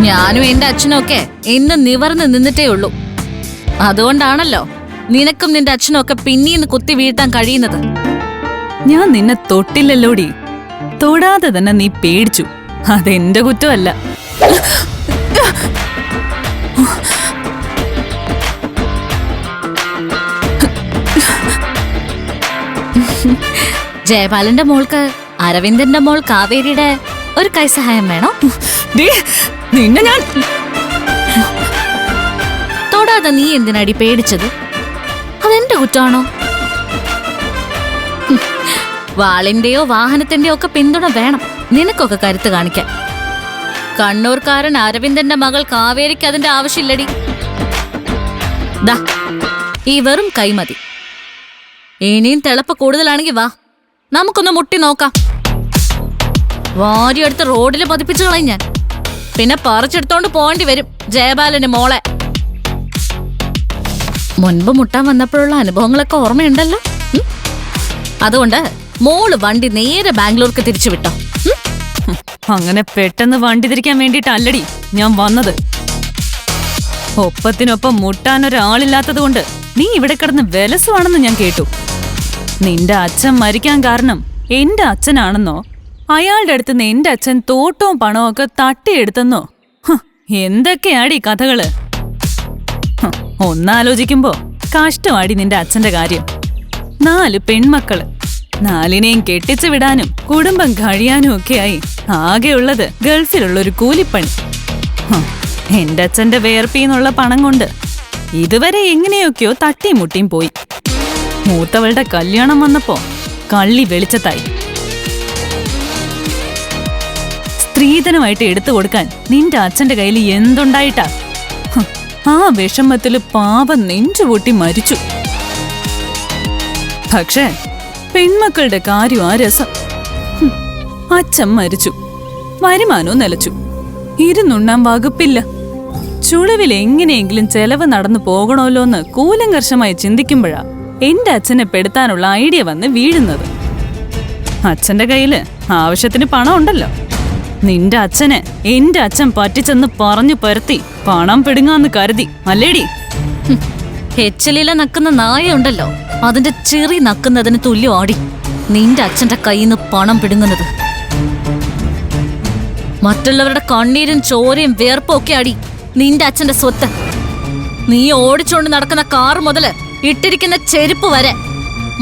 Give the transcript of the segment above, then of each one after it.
ഞാനും എന്റെ അച്ഛനും ഒക്കെ ഇന്ന് നിവർന്ന് നിന്നിട്ടേ ഉള്ളൂ. അതുകൊണ്ടാണല്ലോ നിനക്കും നിന്റെ അച്ഛനും ഒക്കെ പിന്നീന്ന് കുത്തി വീഴ്ത്താൻ കഴിയുന്നത്. ഞാൻ നിന്നെ തൊട്ടില്ലല്ലോടി. തൊടാതെ തന്നെ നീ പേടിച്ചു. അതെന്റെ കുറ്റമല്ല. ജയപാലന്റെ മോൾക്ക് അരവിന്ദന്റെ മോൾ കാവേരിയുടെ ഒരു കൈസഹായം വേണോ? നിന്നെ ഞാൻ തൊടാതെ നീ എന്തിനടി പേടിച്ചത്? അതെന്റെ കുറ്റാണോ? വാളിന്റെയോ വാഹനത്തിന്റെയോ ഒക്കെ പിന്തുണ വേണം നിനക്കൊക്കെ കരുത്ത് കാണിക്കാൻ. കണ്ണൂർക്കാരൻ അരവിന്ദന്റെ മകൾ കാവേരിക്ക് അതിന്റെ ആവശ്യമില്ലടി. ദാ ഈ വെറും കൈമതി. ഇനിയും തിളപ്പ് കൂടുതലാണെങ്കിൽ വാ, നമുക്കൊന്ന് മുട്ടി നോക്കാം. വാരിയെടുത്ത് റോഡിൽ പതിപ്പിച്ചു കളയും ഞാൻ. പിന്നെ പറിച്ചെടുത്തോണ്ട് പോകേണ്ടി വരും ജയപാലന് മോളെ. മുൻപ് മുട്ടാൻ വന്നപ്പോഴുള്ള അനുഭവങ്ങളൊക്കെ ഓർമ്മയുണ്ടല്ലോ. അതുകൊണ്ട് മോള് വണ്ടി നേരെ ബാംഗ്ലൂർക്ക് തിരിച്ചു വിട്ടോ. അങ്ങനെ പെട്ടെന്ന് വണ്ടി തിരിക്കാൻ വേണ്ടിയിട്ടല്ലടി ഞാൻ വന്നത്. ഒപ്പത്തിനൊപ്പം മുട്ടാൻ ഒരാളില്ലാത്തത് കൊണ്ട് നീ ഇവിടെ കിടന്ന് വിലസുവാണെന്ന് ഞാൻ കേട്ടു. നിന്റെ അച്ഛൻ മരിക്കാൻ കാരണം എന്റെ അച്ഛനാണെന്നോ അയാളുടെ അടുത്തുനിന്ന് എന്റെ അച്ഛൻ തോട്ടവും പണവും ഒക്കെ തട്ടിയെടുത്തെന്നോ എന്തൊക്കെയാടി കഥകള്. ഒന്നാലോചിക്കുമ്പോ കഷ്ടമാടി നിന്റെ അച്ഛന്റെ കാര്യം. 4 പെൺമക്കള്, 4നെയും കെട്ടിച്ചു വിടാനും കുടുംബം കഴിയാനും ഒക്കെയായി ആകെയുള്ളത് ഗൾഫിലുള്ളൊരു കൂലിപ്പണി. എന്റെ അച്ഛന്റെ വേർപ്പിന്നുള്ള പണം കൊണ്ട് ഇതുവരെ എങ്ങനെയൊക്കെയോ തട്ടിയും മുട്ടിയും പോയി. മൂത്തവളുടെ കല്യാണം വന്നപ്പോ കള്ളി വെളിച്ചത്തായി. സ്ത്രീധനമായിട്ട് എടുത്തു കൊടുക്കാൻ നിന്റെ അച്ഛന്റെ കയ്യിൽ എന്തുണ്ടായിട്ടാ? ആ വിഷമത്തില് പാപം നെഞ്ചുപൊട്ടി മരിച്ചു. പക്ഷേ പെൺമക്കളുടെ കാര്യം ആ രസം. അച്ഛൻ മരിച്ചു, വരുമാനവും നിലച്ചു, ഇരുന്നുണ്ണാൻ വകുപ്പില്ല. ചുളിവിൽ എങ്ങനെയെങ്കിലും ചെലവ് നടന്നു പോകണമല്ലോന്ന് കൂലങ്കർഷമായി ചിന്തിക്കുമ്പോഴാ എന്റെ അച്ഛനെ പെടുത്താനുള്ള ഐഡിയ വന്ന് വീഴുന്നത്. അച്ഛന്റെ കയ്യില് ആവശ്യത്തിന് പണം ഉണ്ടല്ലോ. നിന്റെ അച്ഛനെ എന്റെ അച്ഛൻ പറ്റിച്ചെന്ന് പറഞ്ഞു പരത്തി പണം പിടുങ്ങാന്ന് കരുതി അല്ലേടി? ഹെച്ചലില നക്കുന്ന നായ ഉണ്ടല്ലോ, അതിന്റെ ചെറി നക്കുന്നതിന് തുല്യമാടി നിന്റെ അച്ഛന്റെ കയ്യിൽ നിന്ന് പണം പിടുങ്ങുന്നത്. മറ്റുള്ളവരുടെ കണ്ണീരും ചോരയും വേർപ്പും ഒക്കെ ആടി നിന്റെ അച്ഛന്റെ സ്വത്ത്. നീ ഓടിച്ചോണ്ട് നടക്കുന്ന കാർ മുതല് ഇട്ടിരിക്കുന്ന ചെരുപ്പ് വരെ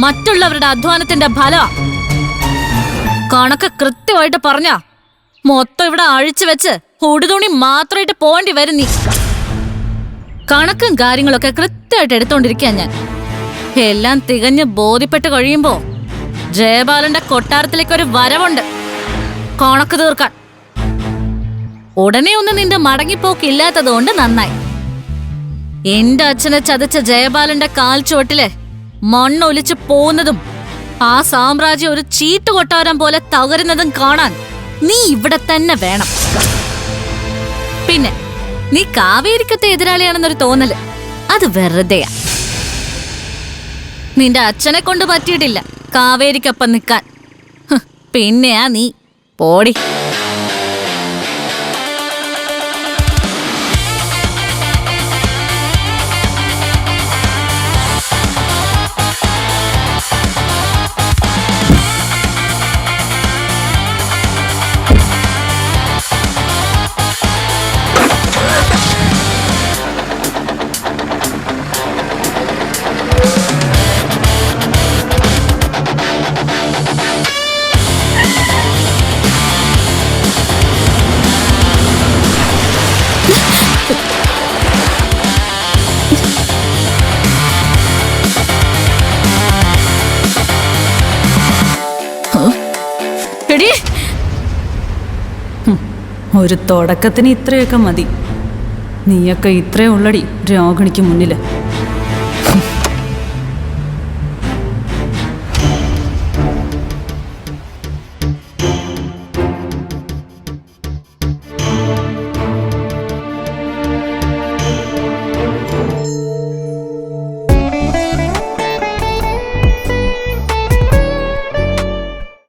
മറ്റുള്ളവരുടെ അധ്വാനത്തിന്റെ ഫല. കണക്ക് കൃത്യമായിട്ട് പറഞ്ഞാ മൊത്തം ഇവിടെ അഴിച്ചു വെച്ച് ഉടുതുണി മാത്രമായിട്ട് പോണ്ടി വരും നീ. കണക്കും കാര്യങ്ങളൊക്കെ കൃത്യമായിട്ട് എടുത്തോണ്ടിരിക്കുക ഞാൻ. എല്ലാം തികഞ്ഞ് ബോധ്യപ്പെട്ട് കഴിയുമ്പോ ജയപാലന്റെ കൊട്ടാരത്തിലേക്ക് ഒരു വരവുണ്ട് കണക്ക് തീർക്കാൻ. ഉടനെ ഒന്നും നിന്റെ മടങ്ങിപ്പോക്കില്ലാത്തതുകൊണ്ട് നന്നായി. എന്റെ അച്ഛനെ ചതച്ച ജയപാലന്റെ കാൽ ചുവട്ടില് മണ്ണൊലിച്ചു പോകുന്നതും ആ സാമ്രാജ്യം ഒരു ചീട്ട് കൊട്ടാരം പോലെ തകരുന്നതും കാണാൻ നീ ഇവിടെ തന്നെ വേണം. പിന്നെ നീ കാവേരിക്കത്തെ എതിരാളിയാണെന്നൊരു തോന്നല് അത് വെറുതെയാ. നിന്റെ അച്ഛനെ കൊണ്ട് പറ്റിയിട്ടില്ല കാവേരിക്കൊപ്പം നിൽക്കാൻ. പിന്നെയാ നീ പോടി. ഒരു തുടക്കത്തിന് ഇത്രയൊക്കെ മതി. നീയൊക്കെ ഇത്രേ ഉള്ളടി രോഹിണിക്ക് മുന്നില്.